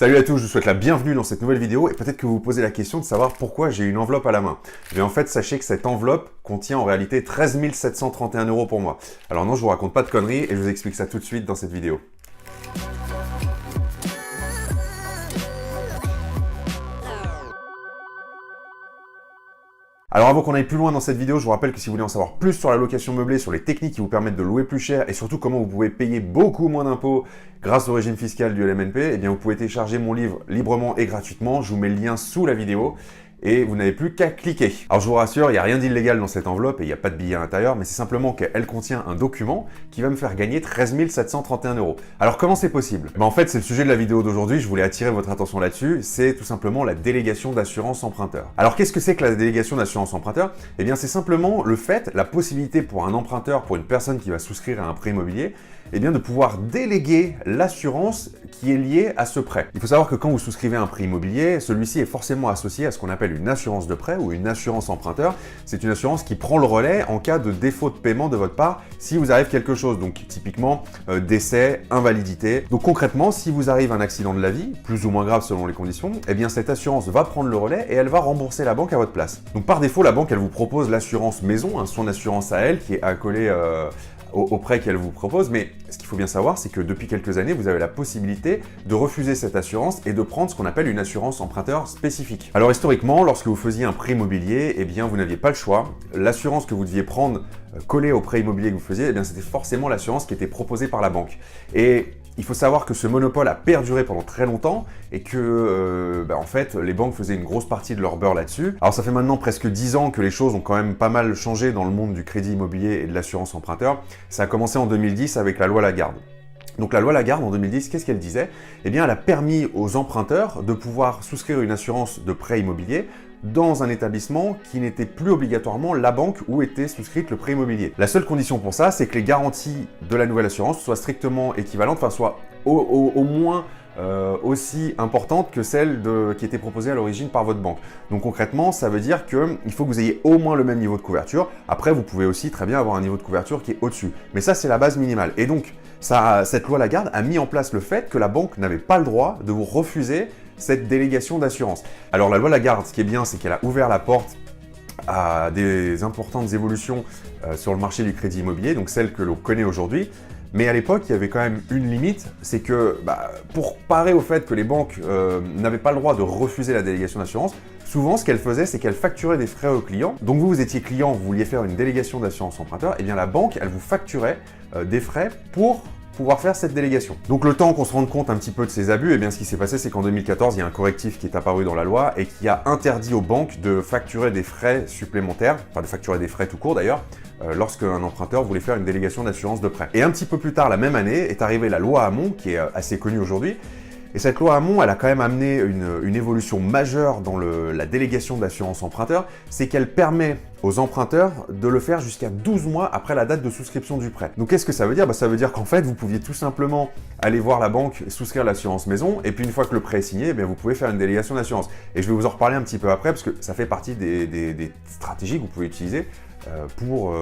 Salut à tous, je vous souhaite la bienvenue dans cette nouvelle vidéo et peut-être que vous vous posez la question de savoir pourquoi j'ai une enveloppe à la main. Mais en fait, sachez que cette enveloppe contient en réalité 13 731 € pour moi. Alors non, je vous raconte pas de conneries et je vous explique ça tout de suite dans cette vidéo. Alors avant qu'on aille plus loin dans cette vidéo, je vous rappelle que si vous voulez en savoir plus sur la location meublée, sur les techniques qui vous permettent de louer plus cher et surtout comment vous pouvez payer beaucoup moins d'impôts grâce au régime fiscal du LMNP, eh bien vous pouvez télécharger mon livre librement et gratuitement. Je vous mets le lien sous la vidéo et vous n'avez plus qu'à cliquer. Alors je vous rassure, il n'y a rien d'illégal dans cette enveloppe et il n'y a pas de billets à l'intérieur, mais c'est simplement qu'elle contient un document qui va me faire gagner 13 731 €. Alors comment c'est possible? En fait, c'est le sujet de la vidéo d'aujourd'hui, je voulais attirer votre attention là-dessus, c'est tout simplement la délégation d'assurance emprunteur. Alors qu'est-ce que c'est que la délégation d'assurance emprunteur? Eh bien c'est simplement le fait, la possibilité pour un emprunteur, pour une personne qui va souscrire à un prêt immobilier, eh bien de pouvoir déléguer l'assurance qui est liée à ce prêt. Il faut savoir que quand vous souscrivez un prêt immobilier, celui-ci est forcément associé à ce qu'on appelle une assurance de prêt ou une assurance emprunteur. C'est une assurance qui prend le relais en cas de défaut de paiement de votre part si vous arrive quelque chose, donc typiquement décès, invalidité. Donc concrètement, si vous arrive un accident de la vie, plus ou moins grave selon les conditions, eh bien cette assurance va prendre le relais et elle va rembourser la banque à votre place. Donc par défaut, la banque elle vous propose l'assurance maison, son assurance à elle qui est accolée au prêt qu'elle vous propose, mais ce qu'il faut bien savoir, c'est que depuis quelques années, vous avez la possibilité de refuser cette assurance et de prendre ce qu'on appelle une assurance emprunteur spécifique. Alors historiquement, lorsque vous faisiez un prêt immobilier, eh bien vous n'aviez pas le choix. L'assurance que vous deviez prendre collée au prêt immobilier que vous faisiez, eh bien c'était forcément l'assurance qui était proposée par la banque. Et il faut savoir que ce monopole a perduré pendant très longtemps et que en fait les banques faisaient une grosse partie de leur beurre là-dessus. Alors ça fait maintenant presque 10 ans que les choses ont quand même pas mal changé dans le monde du crédit immobilier et de l'assurance emprunteur. Ça a commencé en 2010 avec la loi Lagarde. Donc la loi Lagarde en 2010, qu'est-ce qu'elle disait? Eh bien elle a permis aux emprunteurs de pouvoir souscrire une assurance de prêt immobilier dans un établissement qui n'était plus obligatoirement la banque où était souscrite le prêt immobilier. La seule condition pour ça, c'est que les garanties de la nouvelle assurance soient strictement équivalentes, enfin soient au moins aussi importantes que celles qui étaient proposées à l'origine par votre banque. Donc concrètement, ça veut dire qu'il faut que vous ayez au moins le même niveau de couverture. Après, vous pouvez aussi très bien avoir un niveau de couverture qui est au-dessus. Mais ça, c'est la base minimale. Et donc, cette loi Lagarde a mis en place le fait que la banque n'avait pas le droit de vous refuser cette délégation d'assurance. Alors la loi Lagarde, ce qui est bien, c'est qu'elle a ouvert la porte à des importantes évolutions sur le marché du crédit immobilier, donc celles que l'on connaît aujourd'hui. Mais à l'époque, il y avait quand même une limite, c'est que pour parer au fait que les banques n'avaient pas le droit de refuser la délégation d'assurance, souvent ce qu'elles faisaient, c'est qu'elles facturaient des frais aux clients. Donc vous étiez client, vous vouliez faire une délégation d'assurance emprunteur, et bien la banque, elle vous facturait des frais pour pouvoir faire cette délégation. Donc le temps qu'on se rende compte un petit peu de ces abus, et bien ce qui s'est passé, c'est qu'en 2014, il y a un correctif qui est apparu dans la loi et qui a interdit aux banques de facturer des frais supplémentaires, enfin de facturer des frais tout court d'ailleurs, lorsqu'un emprunteur voulait faire une délégation d'assurance de prêt. Et un petit peu plus tard, la même année, est arrivée la loi Hamon, qui est assez connue aujourd'hui. Et cette loi Hamon, elle a quand même amené une évolution majeure dans la délégation d'assurance emprunteur, c'est qu'elle permet aux emprunteurs de le faire jusqu'à 12 mois après la date de souscription du prêt. Donc qu'est-ce que ça veut dire? Ça veut dire qu'en fait, vous pouviez tout simplement aller voir la banque et souscrire l'assurance maison, et puis une fois que le prêt est signé, eh bien, vous pouvez faire une délégation d'assurance. Et je vais vous en reparler un petit peu après, parce que ça fait partie des stratégies que vous pouvez utiliser pour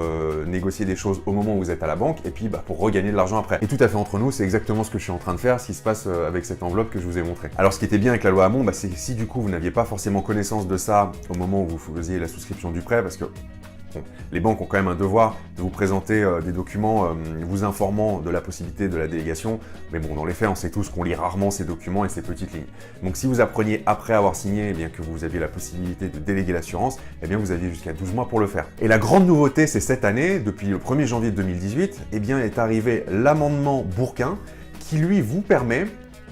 négocier des choses au moment où vous êtes à la banque et puis pour regagner de l'argent après. Et tout à fait entre nous, c'est exactement ce que je suis en train de faire, ce qui se passe avec cette enveloppe que je vous ai montré. Alors ce qui était bien avec la loi Hamon, c'est que si du coup vous n'aviez pas forcément connaissance de ça au moment où vous faisiez la souscription du prêt, parce que bon, les banques ont quand même un devoir de vous présenter des documents vous informant de la possibilité de la délégation, mais bon, dans les faits, on sait tous qu'on lit rarement ces documents et ces petites lignes. Donc si vous appreniez après avoir signé que vous aviez la possibilité de déléguer l'assurance, eh bien vous aviez jusqu'à 12 mois pour le faire. Et la grande nouveauté, c'est cette année, depuis le 1er janvier 2018, eh bien est arrivé l'amendement Bourquin qui lui vous permet,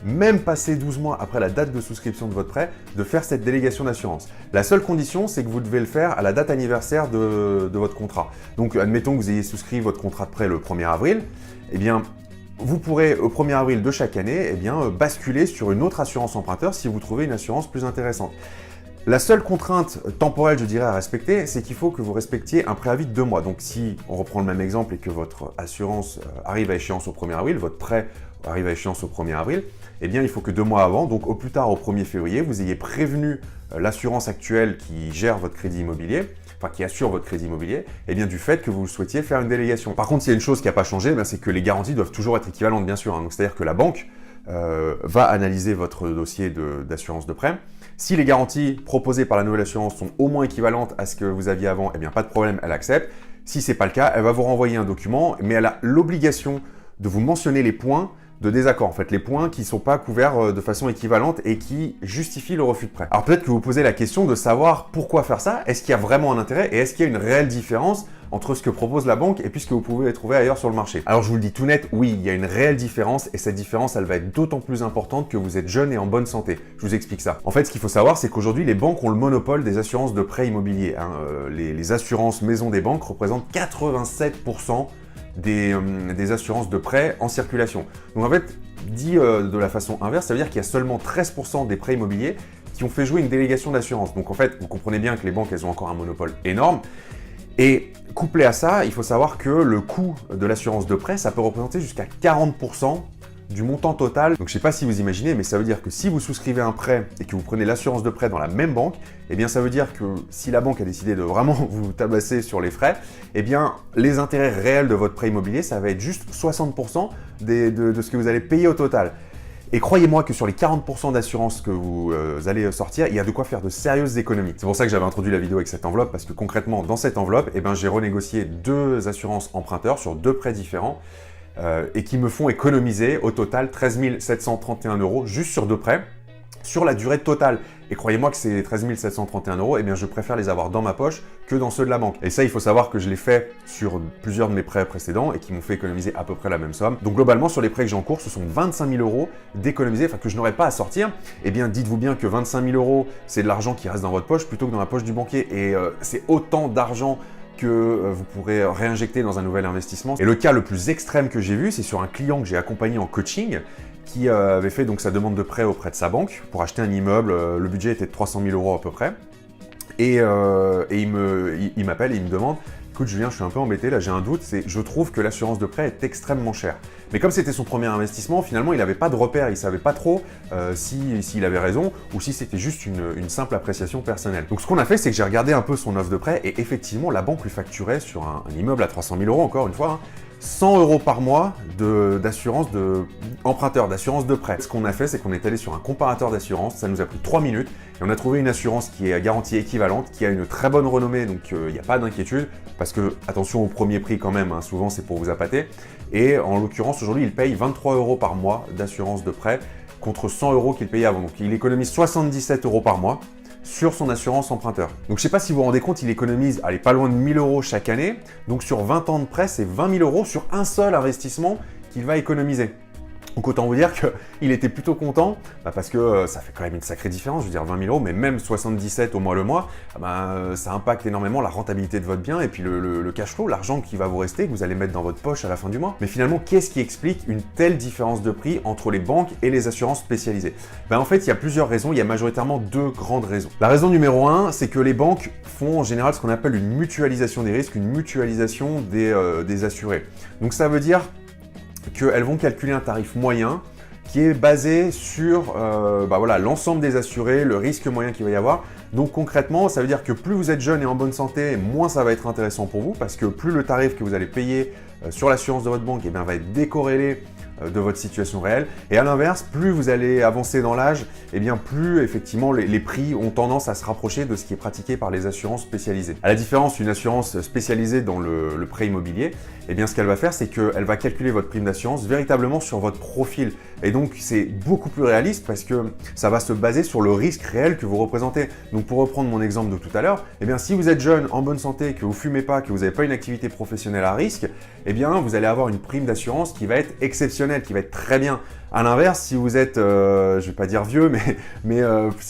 même passé 12 mois après la date de souscription de votre prêt, de faire cette délégation d'assurance. La seule condition, c'est que vous devez le faire à la date anniversaire de votre contrat. Donc, admettons que vous ayez souscrit votre contrat de prêt le 1er avril, eh bien, vous pourrez, au 1er avril de chaque année, basculer sur une autre assurance emprunteur si vous trouvez une assurance plus intéressante. La seule contrainte temporelle, je dirais, à respecter, c'est qu'il faut que vous respectiez un préavis de 2 mois. Donc, si on reprend le même exemple et que votre assurance arrive à échéance au 1er avril, votre prêt arrive à échéance au 1er avril, eh bien, il faut que 2 mois avant, donc au plus tard au 1er février, vous ayez prévenu l'assurance actuelle qui gère votre crédit immobilier, enfin qui assure votre crédit immobilier, eh bien du fait que vous souhaitiez faire une délégation. Par contre, s'il y a une chose qui n'a pas changé, c'est que les garanties doivent toujours être équivalentes, bien sûr. Donc, c'est-à-dire que la banque va analyser votre dossier d'assurance de prêt. Si les garanties proposées par la nouvelle assurance sont au moins équivalentes à ce que vous aviez avant, eh bien pas de problème, elle accepte. Si ce n'est pas le cas, elle va vous renvoyer un document, mais elle a l'obligation de vous mentionner les points de désaccord, en fait, les points qui ne sont pas couverts de façon équivalente et qui justifient le refus de prêt. Alors peut-être que vous vous posez la question de savoir pourquoi faire ça, est-ce qu'il y a vraiment un intérêt et est-ce qu'il y a une réelle différence entre ce que propose la banque et puis ce que vous pouvez trouver ailleurs sur le marché. Alors je vous le dis tout net, oui, il y a une réelle différence et cette différence, elle va être d'autant plus importante que vous êtes jeune et en bonne santé. Je vous explique ça. En fait, ce qu'il faut savoir, c'est qu'aujourd'hui, les banques ont le monopole des assurances de prêt immobilier. Les assurances maison des banques représentent 87% des assurances de prêt en circulation. Donc en fait, dit de la façon inverse, ça veut dire qu'il y a seulement 13% des prêts immobiliers qui ont fait jouer une délégation d'assurance. Donc en fait, vous comprenez bien que les banques, elles ont encore un monopole énorme. Et couplé à ça, il faut savoir que le coût de l'assurance de prêt, ça peut représenter jusqu'à 40% du montant total. Donc je ne sais pas si vous imaginez, mais ça veut dire que si vous souscrivez un prêt et que vous prenez l'assurance de prêt dans la même banque, eh bien ça veut dire que si la banque a décidé de vraiment vous tabasser sur les frais, eh bien les intérêts réels de votre prêt immobilier, ça va être juste 60% de ce que vous allez payer au total. Et croyez-moi que sur les 40% d'assurance que vous allez sortir, il y a de quoi faire de sérieuses économies. C'est pour ça que j'avais introduit la vidéo avec cette enveloppe, parce que concrètement, dans cette enveloppe, eh ben, j'ai renégocié 2 assurances emprunteurs sur 2 prêts différents et qui me font économiser au total 13 731 € juste sur 2 prêts, sur la durée totale. Et croyez-moi que ces 13 731 €, eh bien, je préfère les avoir dans ma poche que dans ceux de la banque. Et ça, il faut savoir que je l'ai fait sur plusieurs de mes prêts précédents et qui m'ont fait économiser à peu près la même somme. Donc globalement, sur les prêts que j'ai en cours, ce sont 25 000 € d'économiser, enfin que je n'aurais pas à sortir. Eh bien, dites-vous bien que 25 000 €, c'est de l'argent qui reste dans votre poche plutôt que dans la poche du banquier. Et c'est autant d'argent que vous pourrez réinjecter dans un nouvel investissement. Et le cas le plus extrême que j'ai vu, c'est sur un client que j'ai accompagné en coaching qui avait fait donc sa demande de prêt auprès de sa banque pour acheter un immeuble. Le budget était de 300 000 € à peu près. Et il m'appelle et il me demande « Écoute Julien, je suis un peu embêté, là j'ai un doute, je trouve que l'assurance de prêt est extrêmement chère. » Mais comme c'était son premier investissement, finalement il n'avait pas de repère, il ne savait pas trop s'il avait raison ou si c'était juste une simple appréciation personnelle. Donc ce qu'on a fait, c'est que j'ai regardé un peu son offre de prêt et effectivement la banque lui facturait sur un immeuble à 300 000 € encore une fois, 100 € par mois d'assurance emprunteur, d'assurance de prêt. Ce qu'on a fait, c'est qu'on est allé sur un comparateur d'assurance, ça nous a pris 3 minutes et on a trouvé une assurance qui est à garantie équivalente, qui a une très bonne renommée, donc il n'y a pas d'inquiétude, parce que attention au premier prix quand même, hein, souvent c'est pour vous appâter. Et en l'occurrence, aujourd'hui, il paye 23 € par mois d'assurance de prêt contre 100 € qu'il payait avant. Donc il économise 77 € par mois sur son assurance emprunteur. Donc je ne sais pas si vous vous rendez compte, il économise, allez, pas loin de 1 000 € chaque année. Donc sur 20 ans de prêt, c'est 20 000 € sur un seul investissement qu'il va économiser. Donc autant vous dire qu'il était plutôt content parce que ça fait quand même une sacrée différence, je veux dire 20 000 €, mais même 77 au mois le mois, ça impacte énormément la rentabilité de votre bien et puis le cash flow, l'argent qui va vous rester, que vous allez mettre dans votre poche à la fin du mois. Mais finalement, qu'est-ce qui explique une telle différence de prix entre les banques et les assurances spécialisées? En fait, il y a plusieurs raisons, il y a majoritairement 2 grandes raisons. La raison numéro 1, c'est que les banques font en général ce qu'on appelle une mutualisation des risques, une mutualisation des assurés. Donc ça veut dire qu'elles vont calculer un tarif moyen qui est basé sur l'ensemble des assurés, le risque moyen qu'il va y avoir. Donc concrètement, ça veut dire que plus vous êtes jeune et en bonne santé, moins ça va être intéressant pour vous parce que plus le tarif que vous allez payer sur l'assurance de votre banque va être décorrélé de votre situation réelle. Et à l'inverse, plus vous allez avancer dans l'âge, plus effectivement les prix ont tendance à se rapprocher de ce qui est pratiqué par les assurances spécialisées. À la différence d'une assurance spécialisée dans le prêt immobilier, ce qu'elle va faire, c'est qu'elle va calculer votre prime d'assurance véritablement sur votre profil. Et donc, c'est beaucoup plus réaliste parce que ça va se baser sur le risque réel que vous représentez. Donc, pour reprendre mon exemple de tout à l'heure, si vous êtes jeune, en bonne santé, que vous fumez pas, que vous n'avez pas une activité professionnelle à risque, vous allez avoir une prime d'assurance qui va être exceptionnelle, qui va être très bien. À l'inverse, si vous êtes, je vais pas dire vieux,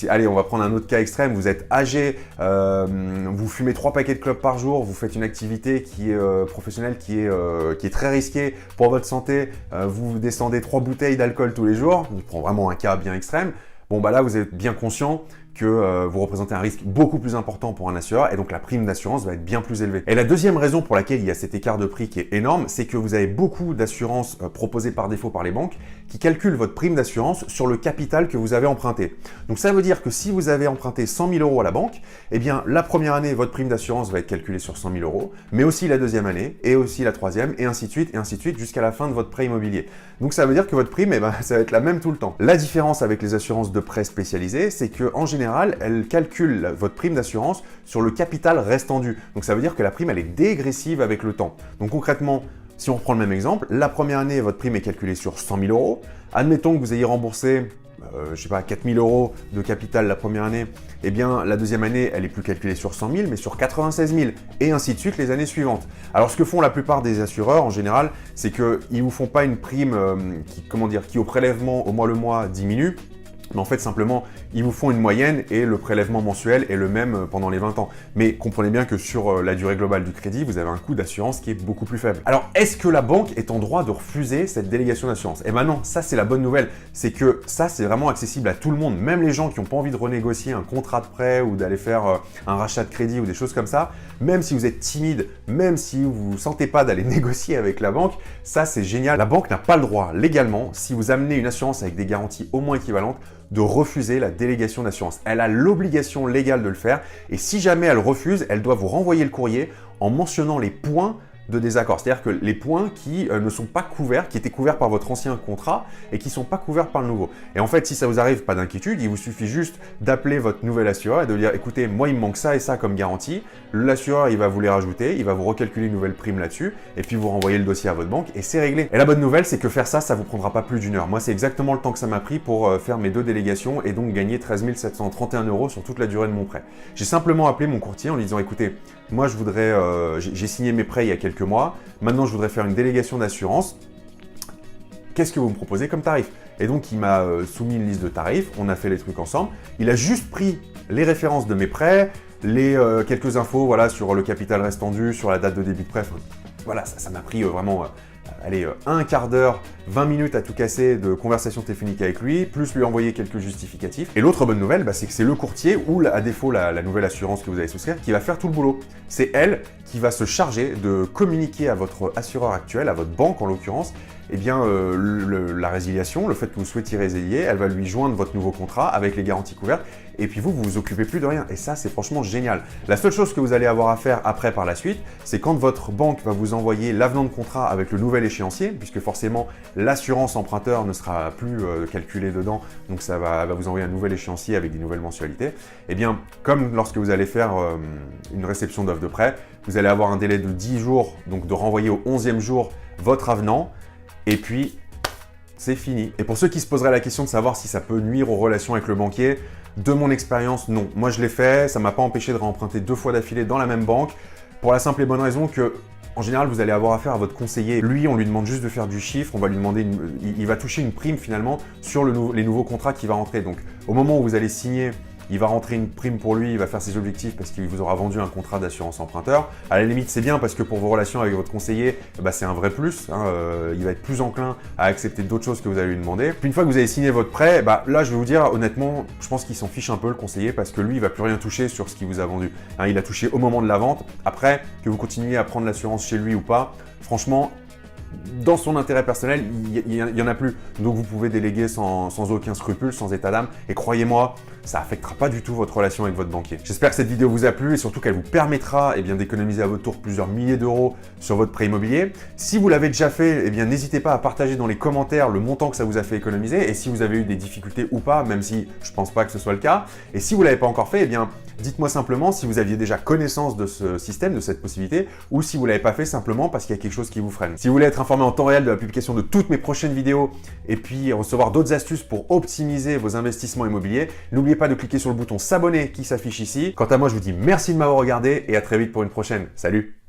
allez, on va prendre un autre cas extrême, vous êtes âgé, vous fumez 3 paquets de clopes par jour, vous faites une activité qui est professionnelle, qui est très risquée pour votre santé, vous descendez 3 bouteilles d'alcool tous les jours, je prends vraiment un cas bien extrême, là vous êtes bien conscient que vous représentez un risque beaucoup plus important pour un assureur et donc la prime d'assurance va être bien plus élevée. Et la deuxième raison pour laquelle il y a cet écart de prix qui est énorme, c'est que vous avez beaucoup d'assurances proposées par défaut par les banques qui calculent votre prime d'assurance sur le capital que vous avez emprunté. Donc ça veut dire que si vous avez emprunté 100 000 euros à la banque, eh bien la première année, votre prime d'assurance va être calculée sur 100 000 euros, mais aussi la deuxième année, et aussi la troisième, et ainsi de suite, jusqu'à la fin de votre prêt immobilier. Donc ça veut dire que votre prime, ça va être la même tout le temps. La différence avec les assurances de prêt spécialisées, c'est qu'en général, elles calculent votre prime d'assurance sur le capital restant dû. Donc ça veut dire que la prime, elle est dégressive avec le temps. Donc concrètement, si on reprend le même exemple, la première année, votre prime est calculée sur 100 000 euros. Admettons que vous ayez remboursé, 4 000 euros de capital la première année, eh bien la deuxième année, elle est plus calculée sur 100 000, mais sur 96 000, et ainsi de suite les années suivantes. Alors ce que font la plupart des assureurs en général, c'est qu'ils ne vous font pas une prime qui au prélèvement au mois diminue, mais en fait simplement ils vous font une moyenne et le prélèvement mensuel est le même pendant les 20 ans. Mais comprenez bien que sur la durée globale du crédit, vous avez un coût d'assurance qui est beaucoup plus faible. Alors est-ce que la banque est en droit de refuser cette délégation d'assurance? Eh ben non, ça c'est la bonne nouvelle, c'est que ça c'est vraiment accessible à tout le monde, même les gens qui n'ont pas envie de renégocier un contrat de prêt ou d'aller faire un rachat de crédit ou des choses comme ça, même si vous êtes timide, même si vous ne vous sentez pas d'aller négocier avec la banque, ça c'est génial. La banque n'a pas le droit légalement, si vous amenez une assurance avec des garanties au moins équivalentes, de refuser la délégation d'assurance. Elle a l'obligation légale de le faire et si jamais elle refuse, elle doit vous renvoyer le courrier en mentionnant les points de désaccord. C'est-à-dire que les points qui ne sont pas couverts, qui étaient couverts par votre ancien contrat et qui ne sont pas couverts par le nouveau. Et en fait, si ça vous arrive, pas d'inquiétude, il vous suffit juste d'appeler votre nouvel assureur et de lui dire « Écoutez, moi, il me manque ça et ça comme garantie. » L'assureur, il va vous les rajouter, il va vous recalculer une nouvelle prime là-dessus et puis vous renvoyer le dossier à votre banque et c'est réglé. Et la bonne nouvelle, c'est que faire ça, ça vous prendra pas plus d'1 heure. Moi, c'est exactement le temps que ça m'a pris pour faire mes 2 délégations et donc gagner 13 731 € sur toute la durée de mon prêt. J'ai simplement appelé mon courtier en lui disant « Écoutez, moi, je voudrais, j'ai signé mes prêts il y a quelques mois. Maintenant, je voudrais faire une délégation d'assurance. Qu'est-ce que vous me proposez comme tarif ?» Et donc, il m'a soumis une liste de tarifs. On a fait les trucs ensemble. Il a juste pris les références de mes prêts, les quelques infos voilà, sur le capital restant dû, sur la date de début de prêt. Enfin, voilà, ça m'a pris vraiment un quart d'heure, 20 minutes à tout casser de conversation téléphonique avec lui, plus lui envoyer quelques justificatifs. Et l'autre bonne nouvelle, c'est que c'est le courtier ou à défaut la nouvelle assurance que vous allez souscrire qui va faire tout le boulot. C'est elle qui va se charger de communiquer à votre assureur actuel, à votre banque en l'occurrence, eh bien, la résiliation, le fait que vous souhaitiez résilier, elle va lui joindre votre nouveau contrat avec les garanties couvertes et puis vous vous occupez plus de rien. Et ça, c'est franchement génial. La seule chose que vous allez avoir à faire après par la suite, c'est quand votre banque va vous envoyer l'avenant de contrat avec le nouvel échéancier, puisque forcément, l'assurance emprunteur ne sera plus calculée dedans, donc ça va vous envoyer un nouvel échéancier avec des nouvelles mensualités. Eh bien, comme lorsque vous allez faire une réception d'offre de prêt, vous allez avoir un délai de 10 jours, donc de renvoyer au 11e jour votre avenant, et puis c'est fini. Et pour ceux qui se poseraient la question de savoir si ça peut nuire aux relations avec le banquier, de mon expérience, non. Moi, je l'ai fait, ça ne m'a pas empêché de réemprunter 2 fois d'affilée dans la même banque, pour la simple et bonne raison que, en général, vous allez avoir affaire à votre conseiller. Lui, on lui demande juste de faire du chiffre, on va lui demander, il va toucher une prime finalement sur les nouveaux contrats qui va rentrer. Donc, au moment où vous allez signer, il va rentrer une prime pour lui, il va faire ses objectifs parce qu'il vous aura vendu un contrat d'assurance emprunteur. À la limite, c'est bien parce que pour vos relations avec votre conseiller, c'est un vrai plus. Il va être plus enclin à accepter d'autres choses que vous allez lui demander. Puis une fois que vous avez signé votre prêt, là, je vais vous dire, honnêtement, je pense qu'il s'en fiche un peu le conseiller parce que lui, il va plus rien toucher sur ce qu'il vous a vendu. Il a touché au moment de la vente. Après, que vous continuez à prendre l'assurance chez lui ou pas, franchement, dans son intérêt personnel, il n'y en a plus. Donc vous pouvez déléguer sans aucun scrupule, sans état d'âme. Et croyez-moi, ça n'affectera pas du tout votre relation avec votre banquier. J'espère que cette vidéo vous a plu et surtout qu'elle vous permettra d'économiser à votre tour plusieurs milliers d'euros sur votre prêt immobilier. Si vous l'avez déjà fait, n'hésitez pas à partager dans les commentaires le montant que ça vous a fait économiser et si vous avez eu des difficultés ou pas, même si je ne pense pas que ce soit le cas. Et si vous ne l'avez pas encore fait, dites-moi simplement si vous aviez déjà connaissance de ce système, de cette possibilité, ou si vous ne l'avez pas fait simplement parce qu'il y a quelque chose qui vous freine. Si vous voulez être informé en temps réel de la publication de toutes mes prochaines vidéos et puis recevoir d'autres astuces pour optimiser vos investissements immobiliers, n'oubliez pas de cliquer sur le bouton s'abonner qui s'affiche ici. Quant à moi, je vous dis merci de m'avoir regardé et à très vite pour une prochaine. Salut!